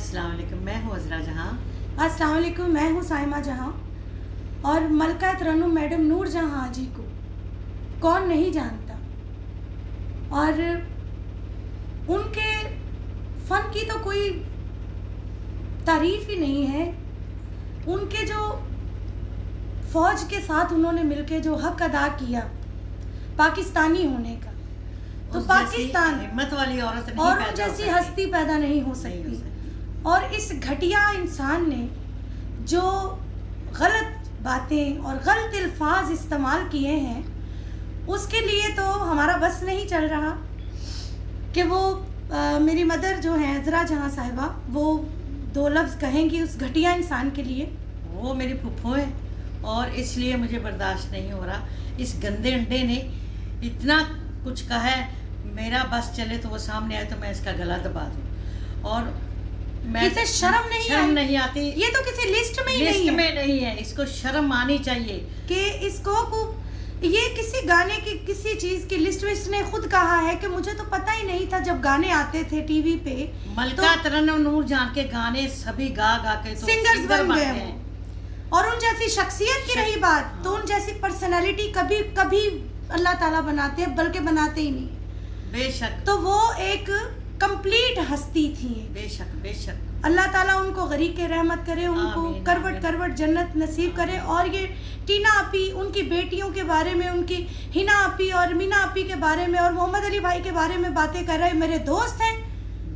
अस्सलाम वालेकुम, मैं हूँ अज़रा जहाँ। अस्सलाम वालेकुम, मैं हूँ साइमा जहाँ। और मलका तरन्नुम मैडम नूर जहाँ जी को कौन नहीं जानता, और उनके फ़न की तो कोई तारीफ़ ही नहीं है। उनके जो फ़ौज के साथ उन्होंने मिलके जो हक अदा किया पाकिस्तानी होने का, तो पाकिस्तान हिम्मत वाली औरत नहीं और पैदा जैसी हो सकती। हस्ती पैदा नहीं हो सकती। और इस घटिया इंसान ने जो गलत बातें और गलत अल्फाज इस्तेमाल किए हैं, उसके लिए तो हमारा बस नहीं चल रहा कि वो मेरी मदर जो हैं अज़रा जहाँ साहिबा, वो दो लफ्ज़ कहेंगी उस घटिया इंसान के लिए। वो मेरी फुफ्फो है और इसलिए मुझे बर्दाश्त नहीं हो रहा। इस गंदे अंडे ने इतना कुछ कहा है, मेरा बस चले तो वो सामने आए तो मैं इसका गला दबा दूँ। और मैं इसे शर्म नहीं आती। ये तो किसी लिस्ट में ही नहीं है। इसको शर्म आनी चाहिए कि इसको ये किसी गाने की किसी चीज की लिस्ट में इसने खुद कहा है कि मुझे तो पता ही नहीं था जब गाने आते थे टीवी पे। मलका तरन्नुम नूर जान के गाने सभी गा के तो सिंगर्स बन गए हैं। और उन जैसी शख्सियत की रही बात, तो उन जैसी पर्सनालिटी कभी कभी अल्लाह ताला बनाते हैं, बल्कि बनाते ही नहीं। बेशक। तो वो एक कंप्लीट हस्ती थी। बेशक अल्लाह ताला उनको गरीक के रहमत करे, उनको करवट जन्नत नसीब करे। और ये टीना आपी, उनकी बेटियों के बारे में, उनकी हिना आपी और मीना आपी के बारे में और मोहम्मद अली भाई के बारे में बातें कर रहे, मेरे दोस्त हैं,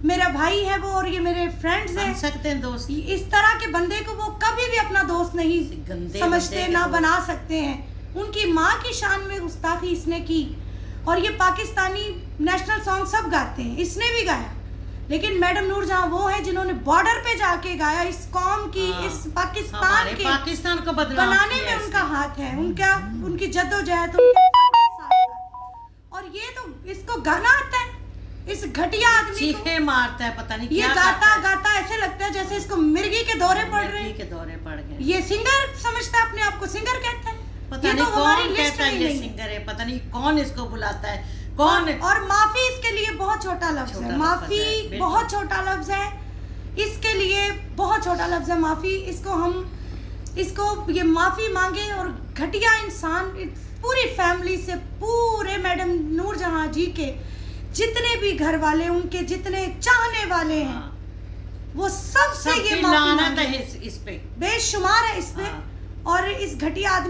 मेरा भाई है वो, और ये मेरे फ्रेंड्स हैं। सकते हैं दोस्त। इस तरह के बंदे को वो कभी भी अपना दोस्त नहीं समझते, ना बना सकते हैं। उनकी माँ की शान में गुस्ताखी इसने की। और ये पाकिस्तानी नेशनल सॉन्ग सब गाते हैं, इसने भी गाया, लेकिन मैडम नूर जहाँ वो है जिन्होंने बॉर्डर पे जाके गाया। इस कौम की, इस पाकिस्तान को बनाने में उनका हाथ है, उनकी जद्दोजहद। और ये तो इसको गाना आता है, इस घटिया आदमी को मारता है, पता नहीं ये गाता ऐसे लगता है जैसे इसको मिर्गी के दौरे पड़ रहे हैं। ये सिंगर समझता है अपने आप को, सिंगर कहता है। पता नहीं कौन कहता है ये सिंगर है, पता नहीं कौन इसको बुलाता है, कौन। और माफी इसके लिए बहुत छोटा लफ्ज है। माफी बहुत छोटा लफ्ज है, इसके लिए बहुत छोटा लफ्ज है माफी। इसको ये माफी मांगे। और घटिया इंसान पूरी फैमिली से, पूरे मैडम नूर जहाँ जी के जितने भी घर वाले, उनके जितने चाहने वाले हैं, वो सबसे ये माफी लानत है इस पे, बेशुमार है इस पे। और इस घटिया आदमी